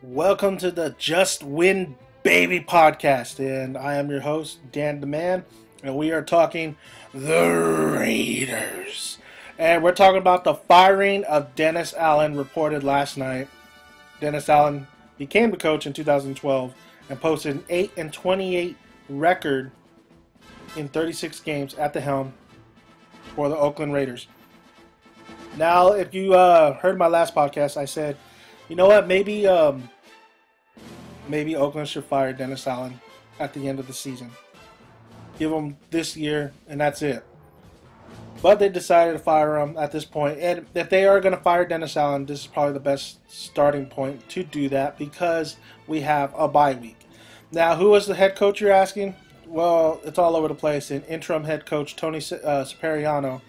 Welcome to the Just Win Baby podcast, and I am your host, Dan the Man, and we are talking the Raiders. And we're talking about the firing of Dennis Allen reported last night. Dennis Allen became the coach in 2012 and posted an 8-28 record in 36 games at the helm for the Oakland Raiders. Now, if you heard my last podcast, I said, you know what, maybe Oakland should fire Dennis Allen at the end of the season. Give him this year, and that's it. But they decided to fire him at this point. And if they are going to fire Dennis Allen, this is probably the best starting point to do that because we have a bye week. Now, who was the head coach, you're asking? Well, it's all over the place. And interim head coach Tony Sparano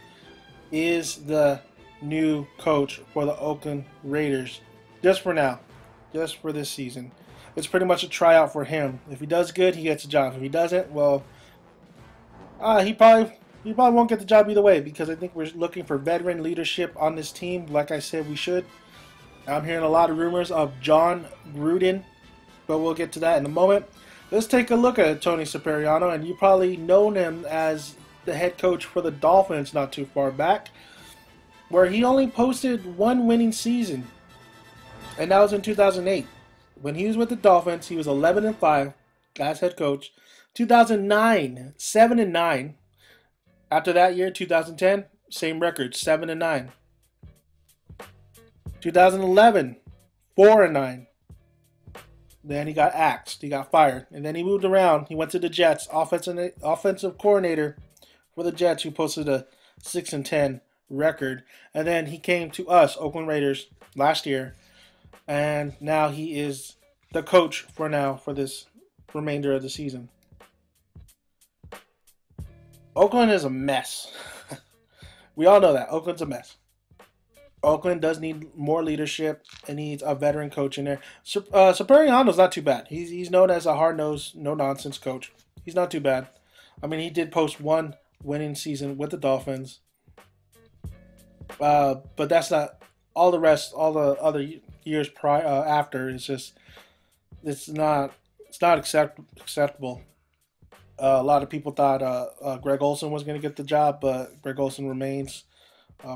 is the new coach for the Oakland Raiders. Just for now. Just for this season. It's pretty much a tryout for him. If he does good, he gets a job. If he doesn't, well, he probably won't get the job either way because I think we're looking for veteran leadership on this team. Like I said, we should. I'm hearing a lot of rumors of John Gruden, but we'll get to that in a moment. Let's take a look at Tony Sparano, and you probably known him as the head coach for the Dolphins not too far back, where he only posted one winning season, and that was in 2008. When he was with the Dolphins, he was 11-5 as head coach. 2009, 7-9. After that year, 2010, same record, 7-9. 2011, 4-9. Then he got axed. He got fired. And then he moved around. He went to the Jets, offensive coordinator for the Jets, who posted a 6-10 record. And then he came to us, Oakland Raiders, last year. And now he is the coach for this remainder of the season. Oakland is a mess. We all know that. Oakland's a mess. Oakland does need more leadership and needs a veteran coach in there. Sparano's not too bad. He's known as a hard-nosed, no-nonsense coach. He's not too bad. I mean, he did post one winning season with the Dolphins. But that's not all the rest. All the other years prior after it's not acceptable. A lot of people thought Greg Olson was going to get the job, but Greg Olson remains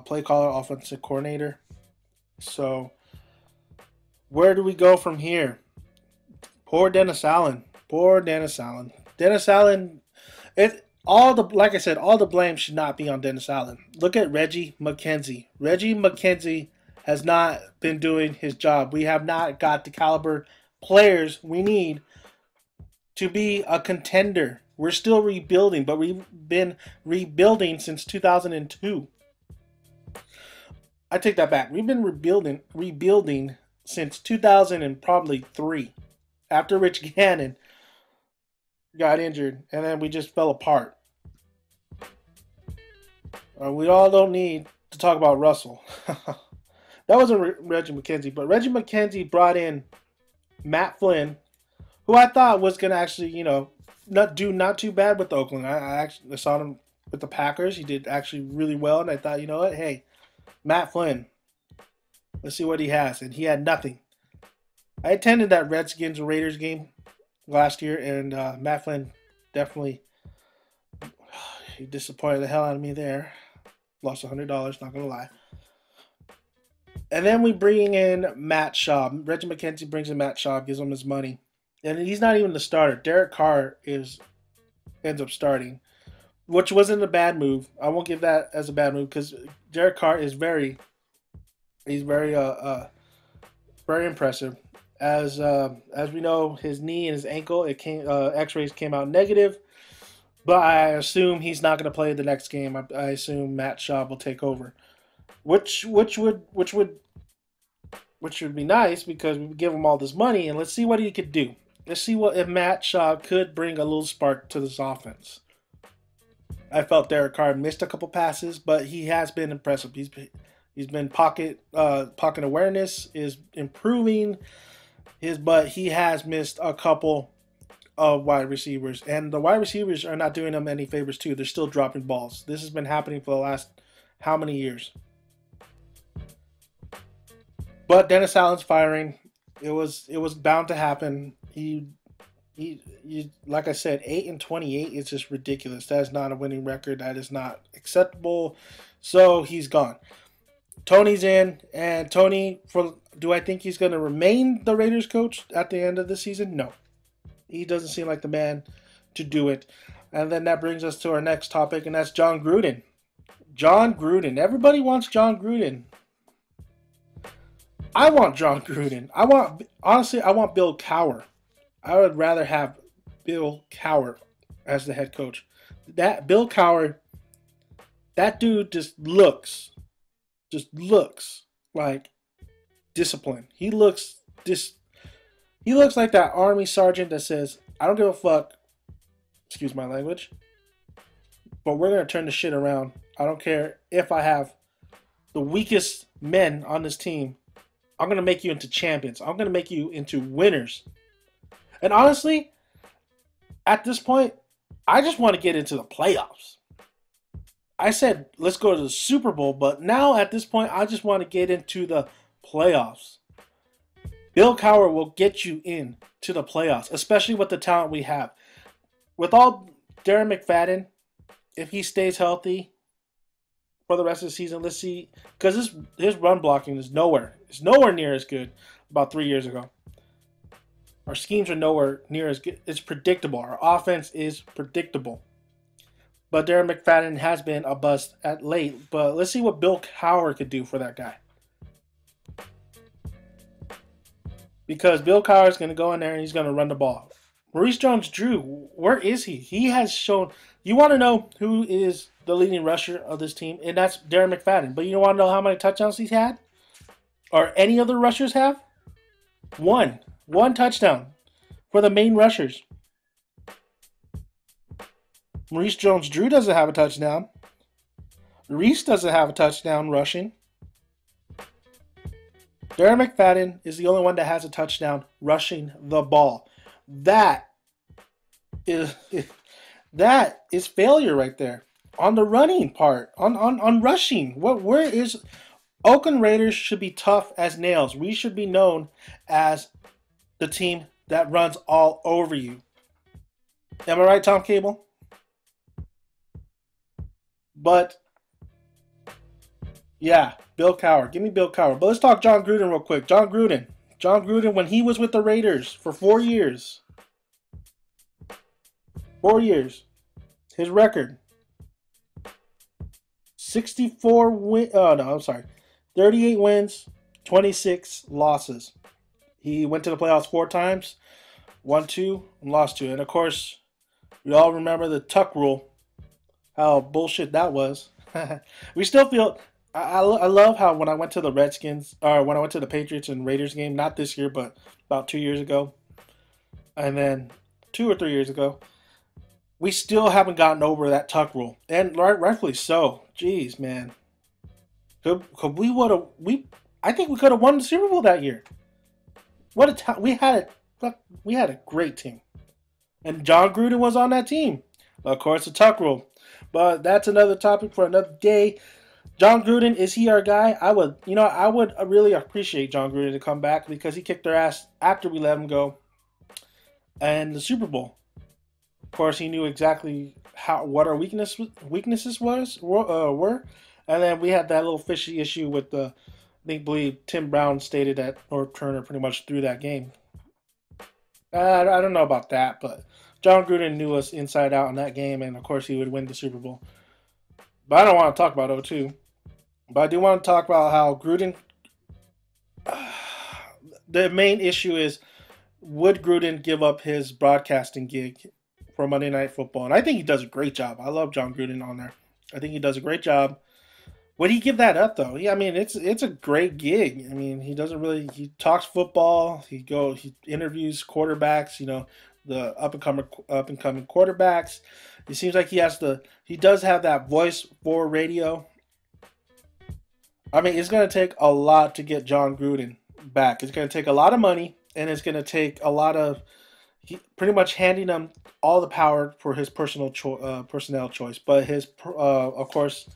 play caller, offensive coordinator. So where do we go from here? Poor Dennis Allen. Dennis Allen. Like I said, all the blame should not be on Dennis Allen. Look at Reggie McKenzie. Reggie McKenzie has not been doing his job. We have not got the caliber players we need to be a contender. We're still rebuilding, but we've been rebuilding since 2002. I take that back. We've been rebuilding since 2003. After Rich Gannon got injured, and then we just fell apart. We all don't need to talk about Russell. That wasn't Reggie McKenzie, but Reggie McKenzie brought in Matt Flynn, who I thought was going to actually, not too bad with Oakland. I saw him with the Packers. He did actually really well, and I thought, you know what, hey, Matt Flynn, let's see what he has. And he had nothing. I attended that Redskins-Raiders game last year, and Matt Flynn definitely he disappointed the hell out of me there. Lost $100, not going to lie. And then we bring in Matt Schaub. Reggie McKenzie brings in Matt Schaub, gives him his money. And he's not even the starter. Derek Carr ends up starting, which wasn't a bad move. I won't give that as a bad move because Derek Carr is very impressive. As we know, his knee and his ankle, X-rays came out negative. But I assume he's not going to play the next game. I assume Matt Schaub will take over, which would be nice because we give him all this money and let's see what he could do. Let's see if Matt Schaub could bring a little spark to this offense. I felt Derek Carr missed a couple passes, but he has been impressive. He's been pocket awareness is improving but he has missed a couple of wide receivers, and the wide receivers are not doing them any favors too. They're still dropping balls. This has been happening for the last how many years? But Dennis Allen's firing it was bound to happen. He like I said, 8-28 is just ridiculous. That is not a winning record. That is not acceptable. So he's gone. Tony's in, and Tony, do I think he's going to remain the Raiders coach at the end of the season? No. He doesn't seem like the man to do it. And then that brings us to our next topic, and that's John Gruden. John Gruden. Everybody wants John Gruden. I want John Gruden. Honestly, I want Bill Cowher. I would rather have Bill Cowher as the head coach. That Bill Cowher, that dude just looks like discipline. He looks like that army sergeant that says, I don't give a fuck, excuse my language, but we're going to turn the shit around. I don't care if I have the weakest men on this team. I'm going to make you into champions. I'm going to make you into winners. And honestly, at this point, I just want to get into the playoffs. I said, let's go to the Super Bowl, but now at this point, I just want to get into the playoffs. Bill Cowher will get you in to the playoffs, especially with the talent we have. With all Darren McFadden, if he stays healthy for the rest of the season, let's see, because his run blocking is nowhere. It's nowhere near as good about 3 years ago. Our schemes are nowhere near as good. It's predictable. Our offense is predictable. But Darren McFadden has been a bust at late. But let's see what Bill Cowher could do for that guy. Because Bill Cowher is going to go in there and he's going to run the ball. Maurice Jones-Drew, where is he? He has shown... You want to know who is the leading rusher of this team? And that's Darren McFadden. But you want to know how many touchdowns he's had? Or any other rushers have? One. One touchdown for the main rushers. Maurice Jones-Drew doesn't have a touchdown. Reese doesn't have a touchdown rushing. Darren McFadden is the only one that has a touchdown rushing the ball. That is failure right there. On the running part, on rushing. Where is Oakland Raiders should be tough as nails. We should be known as the team that runs all over you. Am I right, Tom Cable? But yeah, Bill Cowher. Give me Bill Cowher. But let's talk John Gruden real quick. John Gruden, when he was with the Raiders for 4 years. 4 years. His record. 38 wins, 26 losses. He went to the playoffs 4 times, won 2, and lost 2. And of course, we all remember the Tuck rule, how bullshit that was. We still feel... I love how when I went to the Redskins, or when I went to the Patriots and Raiders game, not this year, but about 2 years ago, and then 2 or 3 years ago, we still haven't gotten over that Tuck rule. And rightfully so. Jeez, man. I think we could have won the Super Bowl that year. We had a great team. And John Gruden was on that team. Of course, the Tuck rule. But that's another topic for another day. John Gruden, is he our guy? I would really appreciate John Gruden to come back because he kicked their ass after we let him go. And the Super Bowl. Of course, he knew exactly what our weaknesses were. And then we had that little fishy issue with I believe Tim Brown stated that North Turner pretty much threw that game. I don't know about that, but John Gruden knew us inside out in that game, and of course he would win the Super Bowl. But I don't want to talk about 0-2. But I do want to talk about how Gruden... the main issue is, would Gruden give up his broadcasting gig for Monday Night Football? And I think he does a great job. I love John Gruden on there. I think he does a great job. Would he give that up though? Yeah, I mean it's a great gig. I mean he talks football. He interviews quarterbacks. The up and coming quarterbacks. It seems like he does have that voice for radio. I mean it's going to take a lot to get John Gruden back. It's going to take a lot of money, and it's going to take a lot of pretty much handing him all the power for his personnel choice. But of course.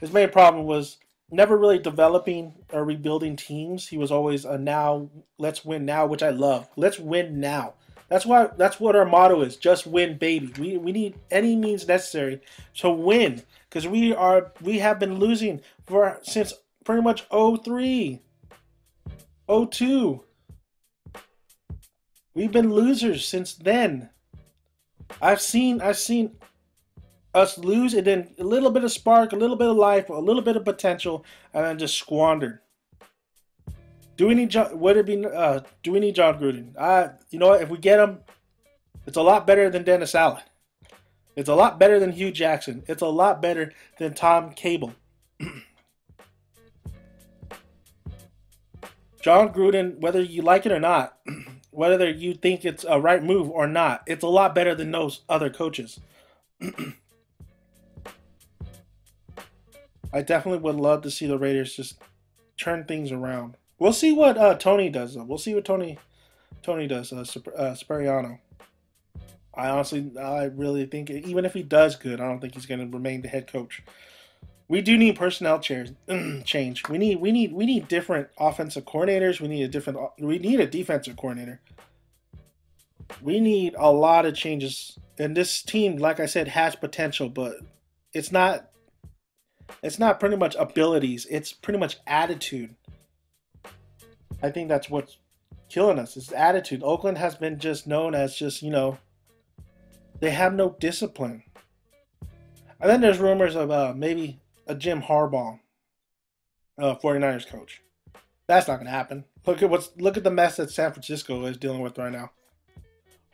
His main problem was never really developing or rebuilding teams. He was always a now, let's win now, which I love. Let's win now. That's what our motto is. Just win, baby. We need any means necessary to win because we have been losing for since pretty much 03, 02. We've been losers since then. I've seen us lose and then a little bit of spark, a little bit of life, a little bit of potential, and then just squandered. Do we need John? Would it be? Do we need John Gruden? You know what? If we get him, it's a lot better than Dennis Allen. It's a lot better than Hugh Jackson. It's a lot better than Tom Cable. John Gruden, whether you like it or not, whether you think it's a right move or not, it's a lot better than those other coaches. I definitely would love to see the Raiders just turn things around. We'll see what Tony does. Though. We'll see what Tony does. Sparano. I really think even if he does good, I don't think he's going to remain the head coach. We do need personnel change. We need different offensive coordinators. We need a defensive coordinator. We need a lot of changes. And this team, like I said, has potential, but it's not pretty much abilities. It's pretty much attitude. I think that's what's killing us. Is attitude. Oakland has been just known as just, they have no discipline. And then there's rumors of maybe a Jim Harbaugh, 49ers coach. That's not going to happen. Look at the mess that San Francisco is dealing with right now.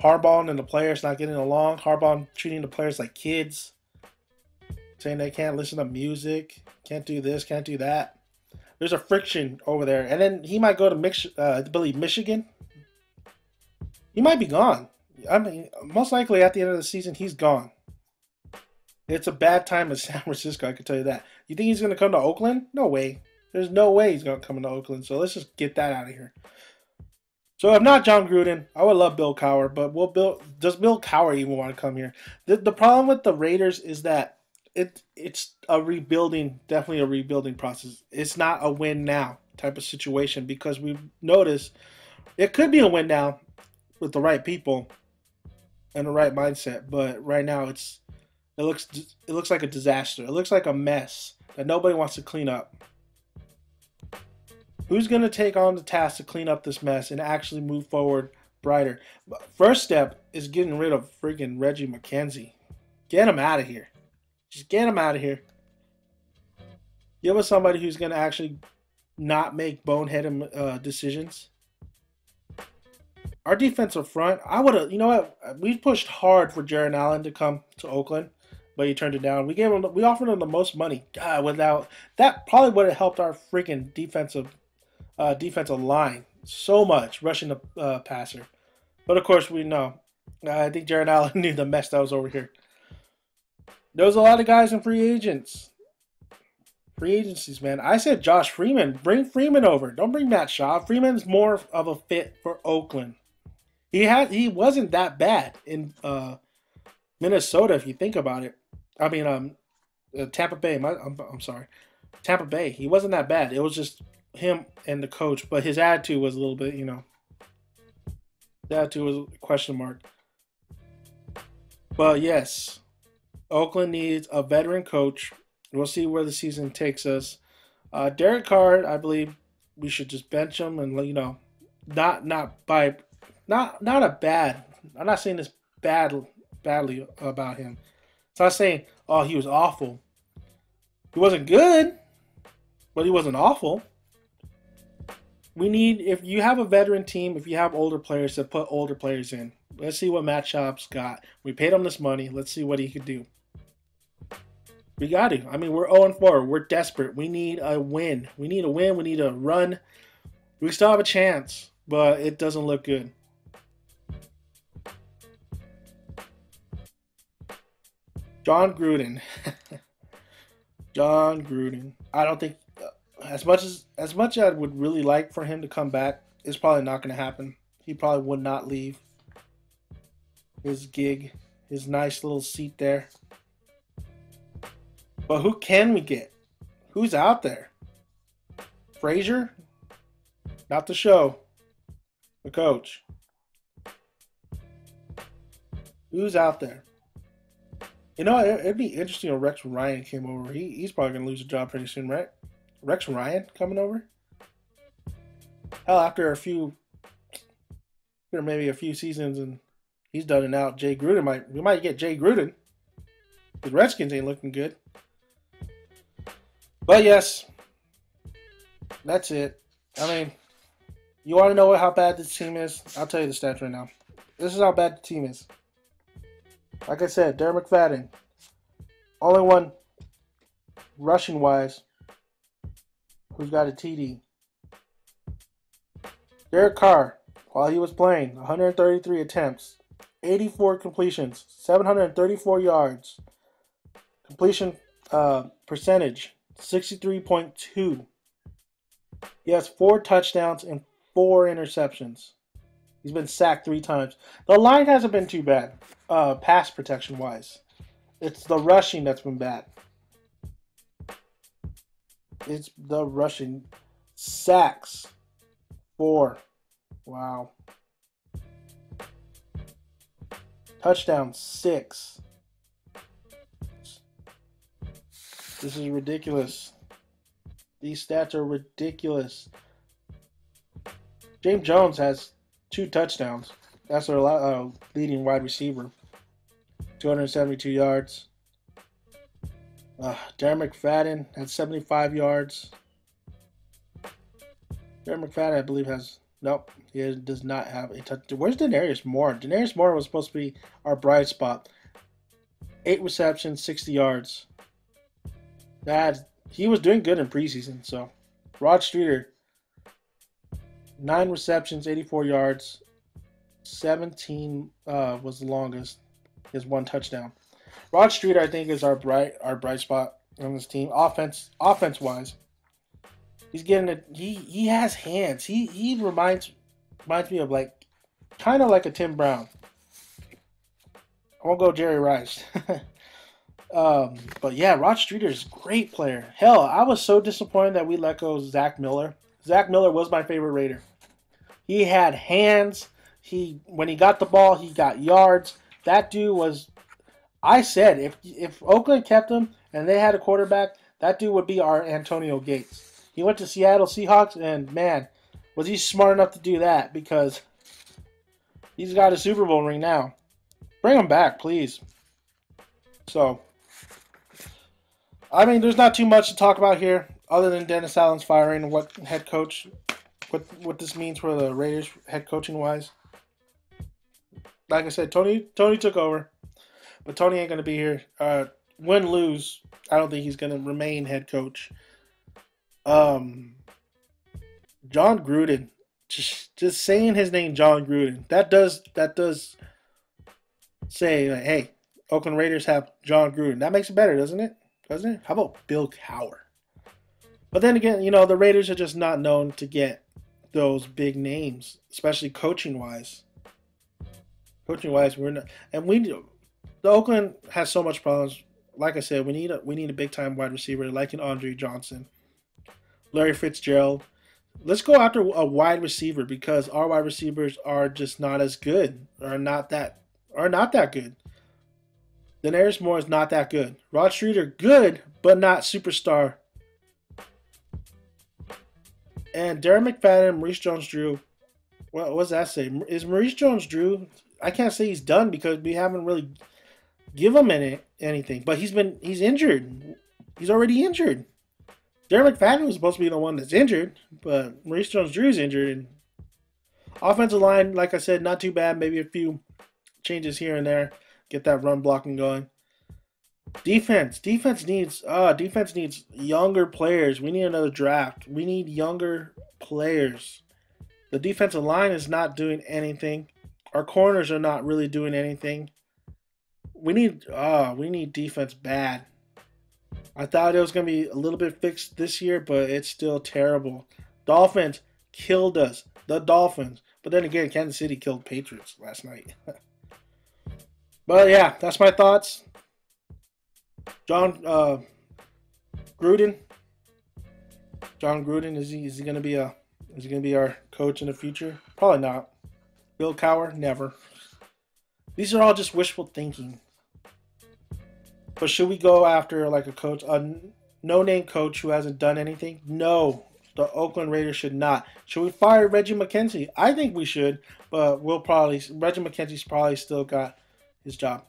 Harbaugh and the players not getting along. Harbaugh treating the players like kids, saying they can't listen to music, can't do this, can't do that. There's a friction over there, and then he might go to I believe Michigan. He might be gone. I mean, most likely at the end of the season, he's gone. It's a bad time in San Francisco, I can tell you that. You think he's going to come to Oakland? No way. There's no way he's going to come to Oakland, so let's just get that out of here. So if not John Gruden, I would love Bill Cowher, but does Bill Cowher even want to come here? The problem with the Raiders is that it's definitely a rebuilding process. It's not a win now type of situation because we've noticed it could be a win now with the right people and the right mindset, but right now it looks like a disaster. It looks like a mess that nobody wants to clean up. Who's going to take on the task to clean up this mess and actually move forward brighter? First step is getting rid of freaking Reggie McKenzie. Get him out of here. Just get him out of here. Give us somebody who's going to actually not make boneheaded decisions. Our defensive front, I would have, you know what? We pushed hard for Jaron Allen to come to Oakland, but he turned it down. We offered him the most money. God, without that, probably would have helped our freaking defensive line so much, rushing the passer. But of course, we know. I think Jaron Allen knew the mess that was over here. There was a lot of guys in free agents. Free agencies, man. I said Josh Freeman. Bring Freeman over. Don't bring Matt Shaw. Freeman's more of a fit for Oakland. He wasn't that bad in Minnesota if you think about it. I mean, Tampa Bay. I'm sorry, Tampa Bay. He wasn't that bad. It was just him and the coach, but his attitude was a little bit, the attitude was a question mark. But yes, Oakland needs a veteran coach. We'll see where the season takes us. Derek Carr, I believe we should just bench him and not a bad. I'm not saying this badly about him. It's not saying he was awful. He wasn't good, but he wasn't awful. If you have a veteran team, if you have older players, to put older players in. Let's see what Matt Schaub's got. We paid him this money. Let's see what he could do. We got to. I mean, we're 0-4. We're desperate. We need a win. We need a win. We need a run. We still have a chance, but it doesn't look good. John Gruden. John Gruden. I don't think as much as I would really like for him to come back, it's probably not going to happen. He probably would not leave his gig, his nice little seat there. But who can we get? Who's out there? Frazier, not the show, the coach. Who's out there? You know, it'd be interesting if Rex Ryan came over. He's probably going to lose a job pretty soon, right? Rex Ryan coming over? Hell, after maybe a few seasons and he's done it out, we might get Jay Gruden. The Redskins ain't looking good. But yes, that's it. I mean, you want to know how bad this team is? I'll tell you the stats right now. This is how bad the team is. Like I said, Darren McFadden, only one rushing-wise who's got a TD. Derek Carr, while he was playing, 133 attempts, 84 completions, 734 yards. Completion percentage, 63.2. He has 4 touchdowns and 4 interceptions. He's been sacked 3 times. The line hasn't been too bad, pass protection-wise. It's the rushing that's been bad. It's the rushing. Sacks, 4. Wow. Touchdown, 6. This is ridiculous. These stats are ridiculous. James Jones has 2 touchdowns. That's our leading wide receiver. 272 yards. Darren McFadden had 75 yards. Darren McFadden, I believe, he does not have a touchdown. Where's Denarius Moore? Denarius Moore was supposed to be our bright spot. 8 receptions, 60 yards. He was doing good in preseason. So, Rod Streeter, 9 receptions, 84 yards. 17 was the longest. He has 1 touchdown. Rod Streeter, I think, is our bright spot on this team. Offense wise, he's getting it. He has hands. He reminds me of kind of like a Tim Brown. I won't go Jerry Rice. But yeah, Rod Streeter is a great player. Hell, I was so disappointed that we let go Zach Miller. Zach Miller was my favorite Raider. He had hands. When he got the ball, he got yards. That dude was. I said if Oakland kept him and they had a quarterback, that dude would be our Antonio Gates. He went to Seattle Seahawks, and man, was he smart enough to do that, because he's got a Super Bowl ring now. Bring him back, please. So, I mean, there's not too much to talk about here other than Dennis Allen's firing and what this means for the Raiders head coaching wise. Like I said, Tony took over, but Tony ain't gonna be here. Win, lose, I don't think he's gonna remain head coach. John Gruden, just saying his name, John Gruden, that does say, hey, Oakland Raiders have John Gruden. That makes it better, doesn't it? How about Bill Cowher? But then again, the Raiders are just not known to get those big names, especially coaching wise. We're not, and the Oakland has so much problems. Like I said, we need a big time wide receiver like an Andre Johnson, Larry Fitzgerald. Let's go after a wide receiver, because our wide receivers are just not as good, are not that good. Denarius Moore is not that good. Rod Streeter, good, but not superstar. And Darren McFadden, Maurice Jones-Drew. What does that say? Is Maurice Jones-Drew? I can't say he's done, because we haven't really given him anything. But he's injured. He's already injured. Darren McFadden was supposed to be the one that's injured, but Maurice Jones-Drew is injured. And offensive line, like I said, not too bad. Maybe a few changes here and there. Get that run blocking going. Defense needs younger players. We need another draft. We need younger players. The defensive line is not doing anything. Our corners are not really doing anything. We need defense bad. I thought it was going to be a little bit fixed this year, but it's still terrible. Dolphins killed us. The Dolphins. But then again, Kansas City killed Patriots last night. But yeah, that's my thoughts. John Gruden, John Gruden, is he going to be our coach in the future? Probably not. Bill Cowher, never. These are all just wishful thinking. But should we go after like a no-name coach who hasn't done anything? No, the Oakland Raiders should not. Should we fire Reggie McKenzie? I think we should, but Reggie McKenzie's probably still got his job.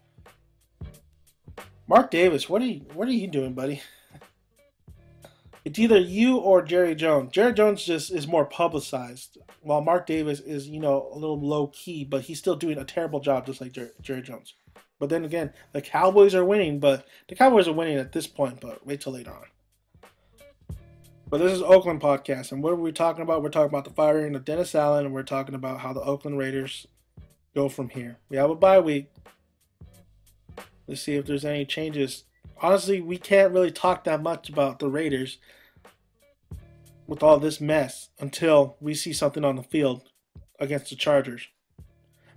Mark Davis, what are you doing, buddy? It's either you or Jerry Jones. Jerry Jones just is more publicized, while Mark Davis is, a little low key, but he's still doing a terrible job, just like Jerry Jones. But then again, the Cowboys are winning, but the Cowboys are winning at this point, but wait till later on. But this is Oakland Podcast, and what are we talking about? We're talking about the firing of Dennis Allen, and we're talking about how the Oakland Raiders go from here. We have a bye week. Let's see if there's any changes. Honestly, we can't really talk that much about the Raiders with all this mess until we see something on the field against the Chargers.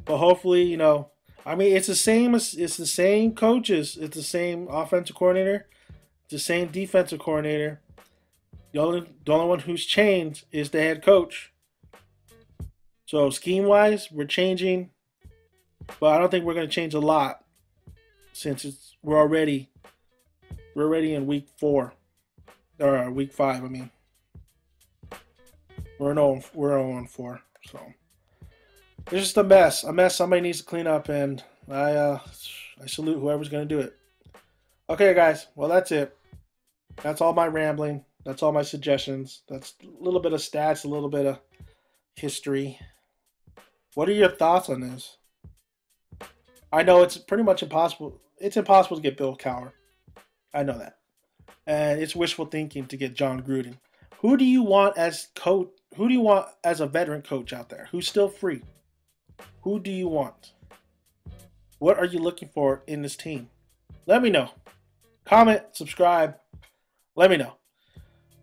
But hopefully, it's the same coaches, it's the same offensive coordinator, it's the same defensive coordinator. The only one who's changed is the head coach. So scheme-wise, we're changing, but I don't think we're going to change a lot since we're already in week 4 or week 5. I mean, we're 0-4. So it's just a mess somebody needs to clean up, and I salute whoever's going to do it. Okay, guys. Well, that's it. That's all my rambling. That's all my suggestions. That's a little bit of stats, a little bit of history. What are your thoughts on this? I know it's pretty much impossible. It's impossible to get Bill Cowher. I know that. And it's wishful thinking to get John Gruden. Who do you want as coach? Who do you want as a veteran coach out there who's still free? Who do you want? What are you looking for in this team? Let me know. Comment, subscribe. Let me know.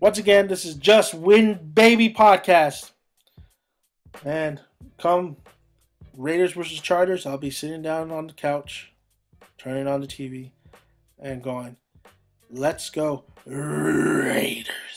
Once again, this is Just Win Baby Podcast. And come Raiders versus Chargers, I'll be sitting down on the couch, turning on the TV, and going, let's go Raiders.